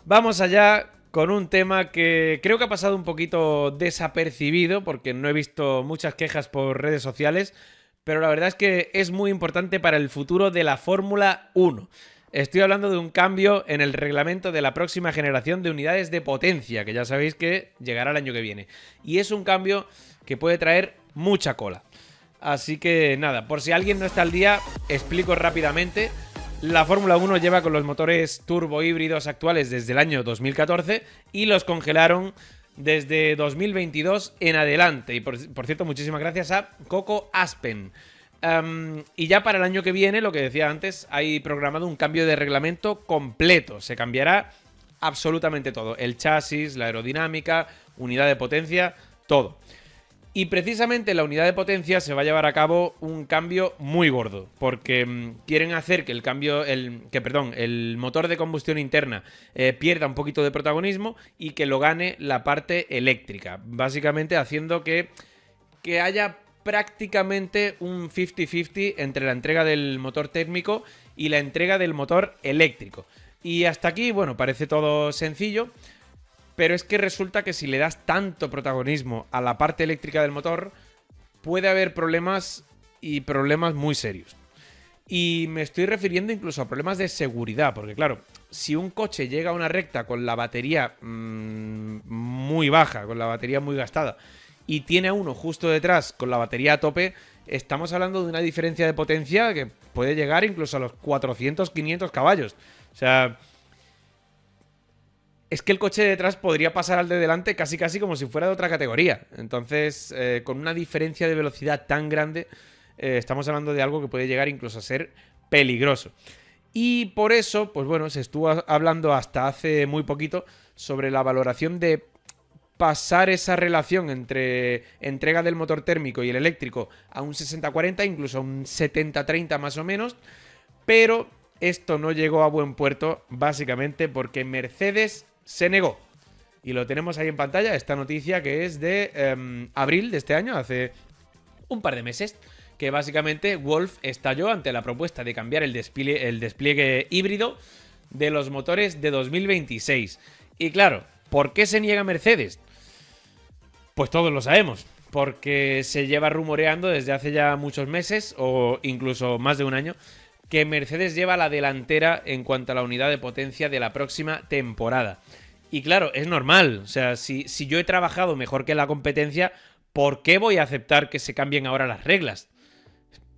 Vamos allá con un tema que creo que ha pasado un poquito desapercibido porque no he visto muchas quejas por redes sociales, pero la verdad es que es muy importante para el futuro de la Fórmula 1. Estoy hablando de un cambio en el reglamento de la próxima generación de unidades de potencia, que ya sabéis que llegará el año que viene. Y es un cambio que puede traer mucha cola. Así que nada, por si alguien no está al día, explico rápidamente. La Fórmula 1 lleva con los motores turbo híbridos actuales desde el año 2014 y los congelaron desde 2022 en adelante. Y por cierto, muchísimas gracias a Coco Aspen. Y ya para el año que viene, lo que decía antes, hay programado un cambio de reglamento completo. Se cambiará absolutamente todo. El chasis, la aerodinámica, unidad de potencia, todo. Y precisamente en la unidad de potencia se va a llevar a cabo un cambio muy gordo, porque quieren hacer que el motor de combustión interna pierda un poquito de protagonismo y que lo gane la parte eléctrica, básicamente haciendo que haya prácticamente un 50-50 entre la entrega del motor térmico y la entrega del motor eléctrico. Y hasta aquí, bueno, parece todo sencillo. Pero es que resulta que si le das tanto protagonismo a la parte eléctrica del motor, puede haber problemas y problemas muy serios. Y me estoy refiriendo incluso a problemas de seguridad, porque claro, si un coche llega a una recta con la batería muy baja, con la batería muy gastada, y tiene a uno justo detrás con la batería a tope, estamos hablando de una diferencia de potencia que puede llegar incluso a los 400-500 caballos. O sea, es que el coche de detrás podría pasar al de delante casi como si fuera de otra categoría. Entonces, con una diferencia de velocidad tan grande, estamos hablando de algo que puede llegar incluso a ser peligroso. Y por eso, pues bueno, se estuvo hablando hasta hace muy poquito sobre la valoración de pasar esa relación entre entrega del motor térmico y el eléctrico a un 60-40, incluso a un 70-30 más o menos, pero esto no llegó a buen puerto básicamente porque Mercedes se negó. Y lo tenemos ahí en pantalla, esta noticia que es de abril de este año, hace un par de meses, que básicamente Wolf estalló ante la propuesta de cambiar el despliegue híbrido de los motores de 2026. Y claro, ¿por qué se niega Mercedes? Pues todos lo sabemos, porque se lleva rumoreando desde hace ya muchos meses, o incluso más de un año, que Mercedes lleva la delantera en cuanto a la unidad de potencia de la próxima temporada. Y claro, es normal, o sea, si yo he trabajado mejor que la competencia, ¿por qué voy a aceptar que se cambien ahora las reglas?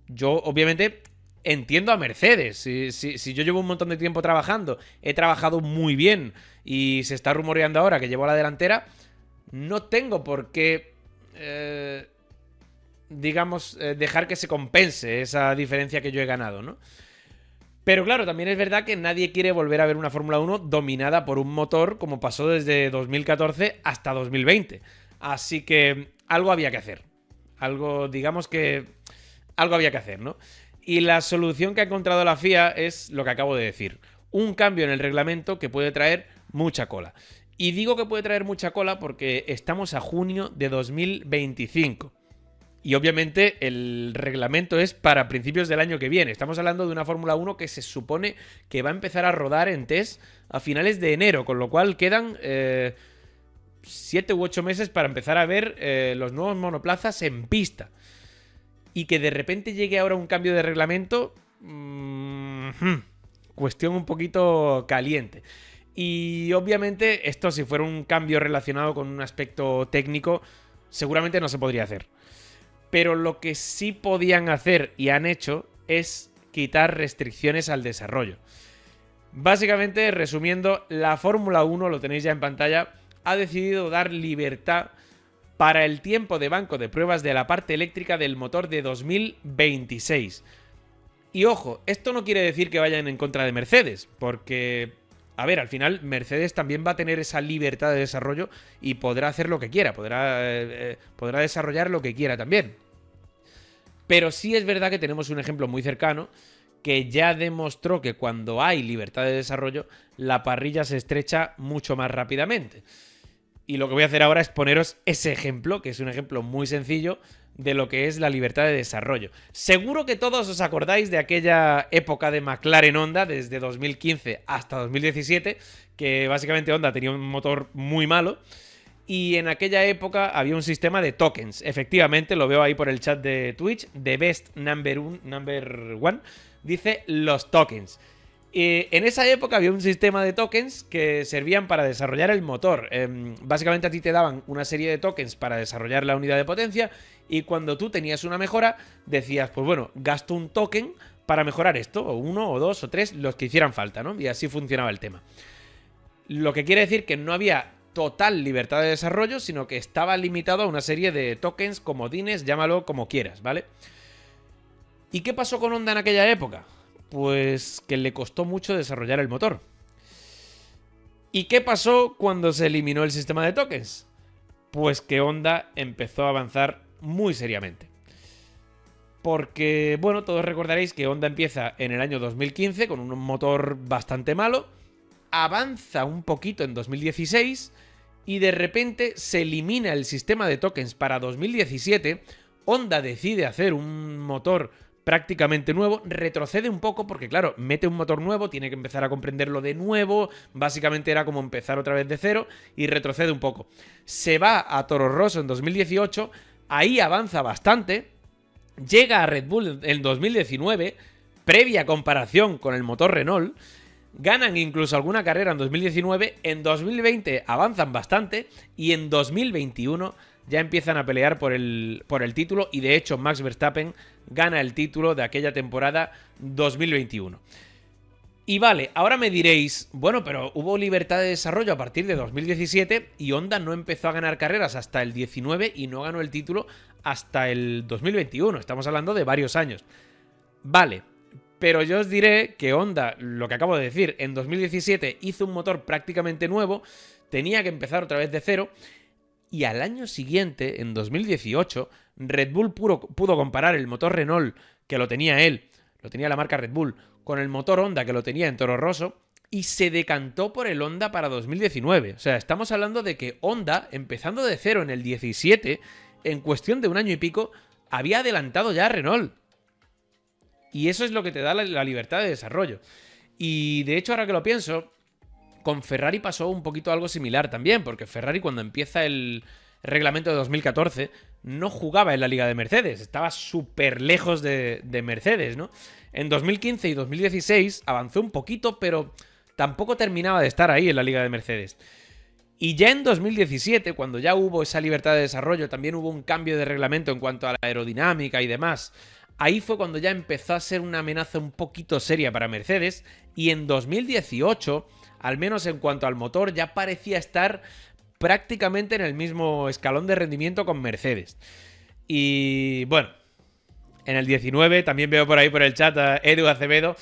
Yo, obviamente, entiendo a Mercedes. Si yo llevo un montón de tiempo trabajando, he trabajado muy bien y se está rumoreando ahora que llevo la delantera, no tengo por qué, dejar que se compense esa diferencia que yo he ganado, ¿no? Pero claro, también es verdad que nadie quiere volver a ver una Fórmula 1 dominada por un motor como pasó desde 2014 hasta 2020. Así que algo había que hacer. Algo había que hacer, ¿no? Y la solución que ha encontrado la FIA es lo que acabo de decir. Un cambio en el reglamento que puede traer mucha cola. Y digo que puede traer mucha cola porque estamos a junio de 2025. Y obviamente el reglamento es para principios del año que viene. Estamos hablando de una Fórmula 1 que se supone que va a empezar a rodar en test a finales de enero, con lo cual quedan 7 u 8 meses para empezar a ver los nuevos monoplazas en pista. Y que de repente llegue ahora un cambio de reglamento, cuestión un poquito caliente. Y obviamente esto, si fuera un cambio relacionado con un aspecto técnico, seguramente no se podría hacer. Pero lo que sí podían hacer y han hecho es quitar restricciones al desarrollo. Básicamente, resumiendo, la Fórmula 1, lo tenéis ya en pantalla, ha decidido dar libertad para el tiempo de banco de pruebas de la parte eléctrica del motor de 2026. Y ojo, esto no quiere decir que vayan en contra de Mercedes, porque, a ver, al final Mercedes también va a tener esa libertad de desarrollo y podrá hacer lo que quiera, podrá desarrollar lo que quiera también. Pero sí es verdad que tenemos un ejemplo muy cercano que ya demostró que cuando hay libertad de desarrollo, la parrilla se estrecha mucho más rápidamente. Y lo que voy a hacer ahora es poneros ese ejemplo, que es un ejemplo muy sencillo, de lo que es la libertad de desarrollo. Seguro que todos os acordáis de aquella época de McLaren Honda, desde 2015 hasta 2017, que básicamente Honda tenía un motor muy malo, y en aquella época había un sistema de tokens. Efectivamente, lo veo ahí por el chat de Twitch, The Best Number One, dice los tokens. En esa época había un sistema de tokens que servían para desarrollar el motor. Básicamente a ti te daban una serie de tokens para desarrollar la unidad de potencia, y cuando tú tenías una mejora decías, pues bueno, gasto un token para mejorar esto, o uno, o dos, o tres, los que hicieran falta, ¿no? Y así funcionaba el tema. Lo que quiere decir que no había total libertad de desarrollo, sino que estaba limitado a una serie de tokens, comodines, llámalo como quieras, ¿vale? ¿Y qué pasó con Honda en aquella época? Pues que le costó mucho desarrollar el motor. ¿Y qué pasó cuando se eliminó el sistema de tokens? Pues que Honda empezó a avanzar muy seriamente. Porque, bueno, todos recordaréis que Honda empieza en el año 2015 con un motor bastante malo, avanza un poquito en 2016 y de repente se elimina el sistema de tokens para 2017. Honda decide hacer un motor prácticamente nuevo, retrocede un poco porque claro, mete un motor nuevo, tiene que empezar a comprenderlo de nuevo, básicamente era como empezar otra vez de cero, y retrocede un poco. Se va a Toro Rosso en 2018, ahí avanza bastante, llega a Red Bull en 2019, previa comparación con el motor Renault, ganan incluso alguna carrera en 2019, en 2020 avanzan bastante y en 2021 ya empiezan a pelear por el título, y de hecho Max Verstappen gana el título de aquella temporada 2021. Y vale, ahora me diréis, bueno, pero hubo libertad de desarrollo a partir de 2017 y Honda no empezó a ganar carreras hasta el 19 y no ganó el título hasta el 2021. Estamos hablando de varios años. Vale, pero yo os diré que Honda, lo que acabo de decir, en 2017 hizo un motor prácticamente nuevo, tenía que empezar otra vez de cero, y al año siguiente, en 2018, Red Bull pudo comparar el motor Renault, que lo tenía él, lo tenía la marca Red Bull, con el motor Honda, que lo tenía en Toro Rosso, y se decantó por el Honda para 2019. O sea, estamos hablando de que Honda, empezando de cero en el 17, en cuestión de un año y pico, había adelantado ya a Renault. Y eso es lo que te da la libertad de desarrollo. Y de hecho, ahora que lo pienso, con Ferrari pasó un poquito algo similar también, porque Ferrari, cuando empieza el reglamento de 2014, no jugaba en la liga de Mercedes, estaba súper lejos de Mercedes, ¿no? En 2015 y 2016 avanzó un poquito, pero tampoco terminaba de estar ahí en la liga de Mercedes. Y ya en 2017, cuando ya hubo esa libertad de desarrollo, también hubo un cambio de reglamento en cuanto a la aerodinámica y demás. Ahí fue cuando ya empezó a ser una amenaza un poquito seria para Mercedes, y en 2018, al menos en cuanto al motor, ya parecía estar prácticamente en el mismo escalón de rendimiento con Mercedes. Y bueno, en el 19, también veo por ahí por el chat a Edu Acevedo,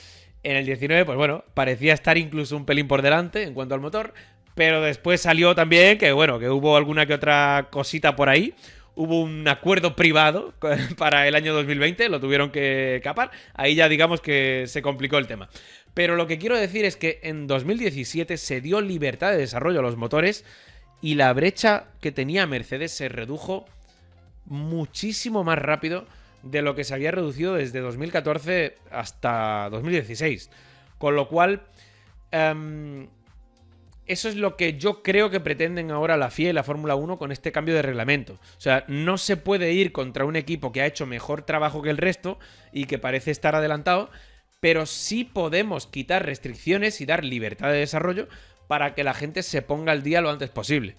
en el 19, pues bueno, parecía estar incluso un pelín por delante en cuanto al motor, pero después salió también que bueno, que hubo alguna que otra cosita por ahí. Hubo un acuerdo privado para el año 2020, lo tuvieron que capar. Ahí ya digamos que se complicó el tema. Pero lo que quiero decir es que en 2017 se dio libertad de desarrollo a los motores y la brecha que tenía Mercedes se redujo muchísimo más rápido de lo que se había reducido desde 2014 hasta 2016. Con lo cual, eso es lo que yo creo que pretenden ahora la FIA y la Fórmula 1 con este cambio de reglamento. O sea, no se puede ir contra un equipo que ha hecho mejor trabajo que el resto y que parece estar adelantado, pero sí podemos quitar restricciones y dar libertad de desarrollo para que la gente se ponga al día lo antes posible.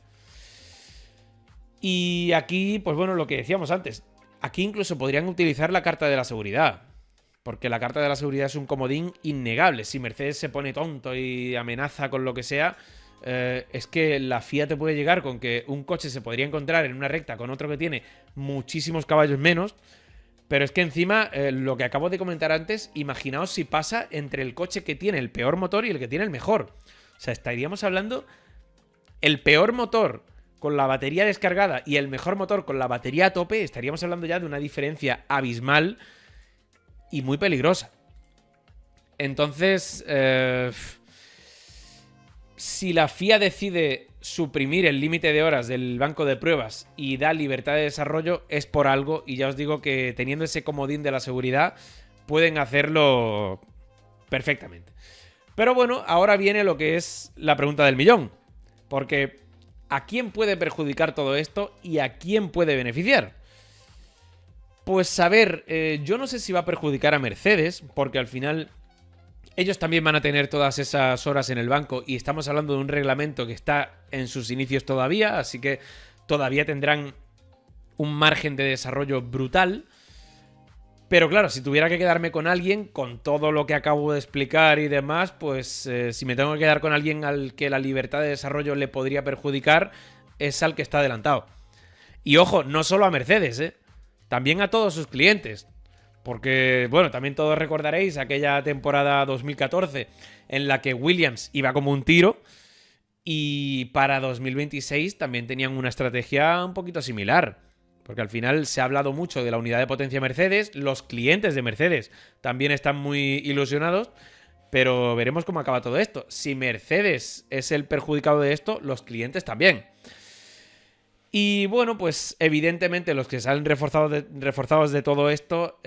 Y aquí, pues bueno, lo que decíamos antes, aquí incluso podrían utilizar la carta de la seguridad, porque la carta de la seguridad es un comodín innegable. Si Mercedes se pone tonto y amenaza con lo que sea, es que la FIA te puede llegar con que un coche se podría encontrar en una recta con otro que tiene muchísimos caballos menos, pero es que encima, lo que acabo de comentar antes, imaginaos si pasa entre el coche que tiene el peor motor y el que tiene el mejor. O sea, estaríamos hablando el peor motor con la batería descargada y el mejor motor con la batería a tope, estaríamos hablando ya de una diferencia abismal y muy peligrosa. Entonces, si la FIA decide suprimir el límite de horas del banco de pruebas y da libertad de desarrollo es por algo, y ya os digo que teniendo ese comodín de la seguridad pueden hacerlo perfectamente. Pero bueno, ahora viene lo que es la pregunta del millón, porque ¿a quién puede perjudicar todo esto y a quién puede beneficiar? Pues a ver, yo no sé si va a perjudicar a Mercedes, porque al final ellos también van a tener todas esas horas en el banco y estamos hablando de un reglamento que está en sus inicios todavía, así que todavía tendrán un margen de desarrollo brutal. Pero claro, si tuviera que quedarme con alguien, con todo lo que acabo de explicar y demás, pues si me tengo que quedar con alguien al que la libertad de desarrollo le podría perjudicar, es al que está adelantado. Y ojo, no solo a Mercedes, también a todos sus clientes. Porque, bueno, también todos recordaréis aquella temporada 2014 en la que Williams iba como un tiro y para 2026 también tenían una estrategia un poquito similar. Porque al final se ha hablado mucho de la unidad de potencia Mercedes, los clientes de Mercedes también están muy ilusionados, pero veremos cómo acaba todo esto. Si Mercedes es el perjudicado de esto, los clientes también. Y bueno, pues evidentemente los que salen reforzados de todo esto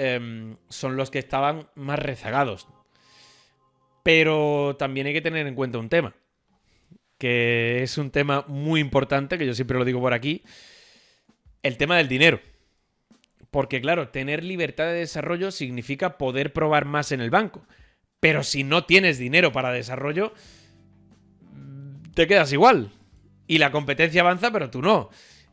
son los que estaban más rezagados. Pero también hay que tener en cuenta un tema, que es un tema muy importante, que yo siempre lo digo por aquí, el tema del dinero. Porque claro, tener libertad de desarrollo significa poder probar más en el banco. Pero si no tienes dinero para desarrollo, te quedas igual. Y la competencia avanza, pero tú no.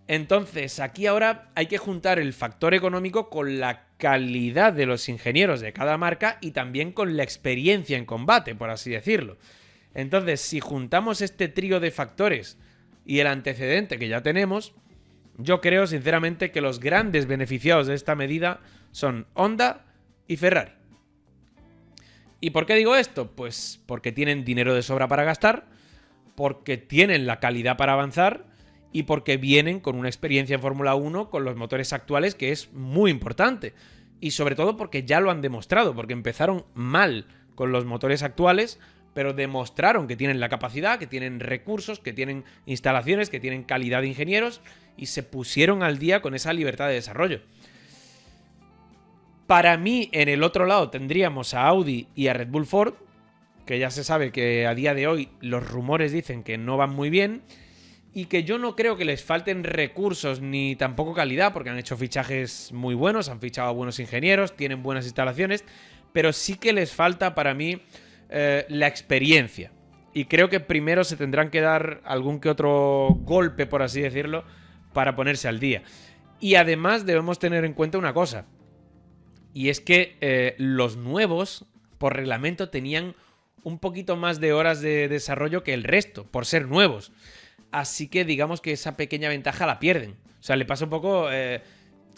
Entonces, aquí ahora hay que juntar el factor económico con la calidad de los ingenieros de cada marca y también con la experiencia en combate, por así decirlo. Entonces, si juntamos este trío de factores y el antecedente que ya tenemos, yo creo sinceramente que los grandes beneficiados de esta medida son Honda y Ferrari. ¿Y por qué digo esto? Pues porque tienen dinero de sobra para gastar, porque tienen la calidad para avanzar y porque vienen con una experiencia en Fórmula 1 con los motores actuales que es muy importante. Y sobre todo porque ya lo han demostrado, porque empezaron mal con los motores actuales, pero demostraron que tienen la capacidad, que tienen recursos, que tienen instalaciones, que tienen calidad de ingenieros y se pusieron al día con esa libertad de desarrollo. Para mí, en el otro lado tendríamos a Audi y a Red Bull Ford, que ya se sabe que a día de hoy los rumores dicen que no van muy bien y que yo no creo que les falten recursos ni tampoco calidad, porque han hecho fichajes muy buenos, han fichado a buenos ingenieros, tienen buenas instalaciones, pero sí que les falta para mí la experiencia. Y creo que primero se tendrán que dar algún que otro golpe, por así decirlo, para ponerse al día. Y además debemos tener en cuenta una cosa, y es que los nuevos, por reglamento, tenían un poquito más de horas de desarrollo que el resto, por ser nuevos. Así que digamos que esa pequeña ventaja la pierden. O sea, le pasa un poco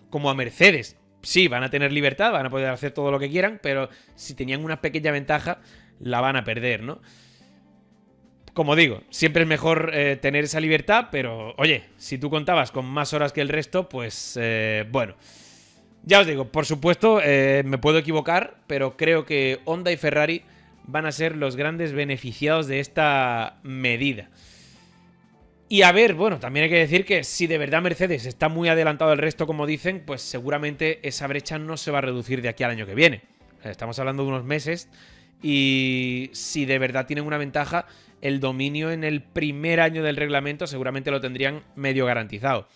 como a Mercedes. Sí, van a tener libertad, van a poder hacer todo lo que quieran, pero si tenían una pequeña ventaja, la van a perder, ¿no? Como digo, siempre es mejor tener esa libertad, pero oye, si tú contabas con más horas que el resto, pues bueno. Ya os digo, por supuesto, me puedo equivocar, pero creo que Honda y Ferrari van a ser los grandes beneficiados de esta medida. Y a ver, bueno, también hay que decir que si de verdad Mercedes está muy adelantado al resto, como dicen, pues seguramente esa brecha no se va a reducir de aquí al año que viene. Estamos hablando de unos meses y si de verdad tienen una ventaja, el dominio en el primer año del reglamento seguramente lo tendrían medio garantizado.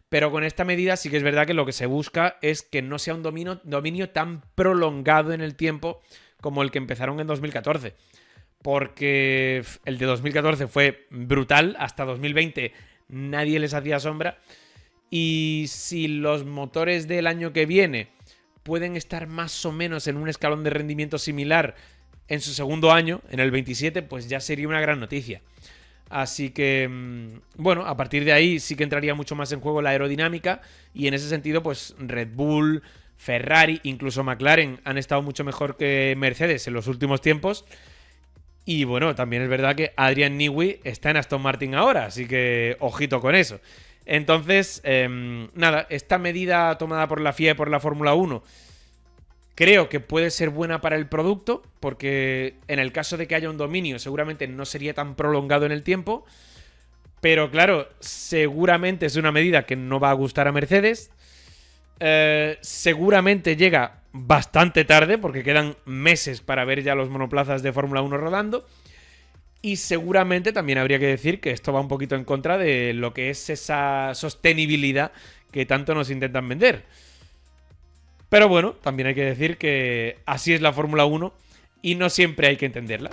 Pero con esta medida sí que es verdad que lo que se busca es que no sea un dominio tan prolongado en el tiempo como el que empezaron en 2014. Porque el de 2014 fue brutal, hasta 2020 nadie les hacía sombra. Y si los motores del año que viene pueden estar más o menos en un escalón de rendimiento similar en su segundo año, en el 27, pues ya sería una gran noticia. Así que, bueno, a partir de ahí sí que entraría mucho más en juego la aerodinámica y en ese sentido, pues Red Bull, Ferrari, incluso McLaren han estado mucho mejor que Mercedes en los últimos tiempos. Y bueno, también es verdad que Adrian Newey está en Aston Martin ahora, así que ojito con eso. Entonces, nada, esta medida tomada por la FIA y por la Fórmula 1 creo que puede ser buena para el producto, porque en el caso de que haya un dominio seguramente no sería tan prolongado en el tiempo, Pero claro, seguramente es una medida que no va a gustar a Mercedes. Seguramente llega bastante tarde, porque quedan meses para ver ya los monoplazas de Fórmula 1 rodando. Y seguramente también habría que decir que esto va un poquito en contra de lo que es esa sostenibilidad que tanto nos intentan vender. Pero bueno, también hay que decir que así es la Fórmula 1 y no siempre hay que entenderla.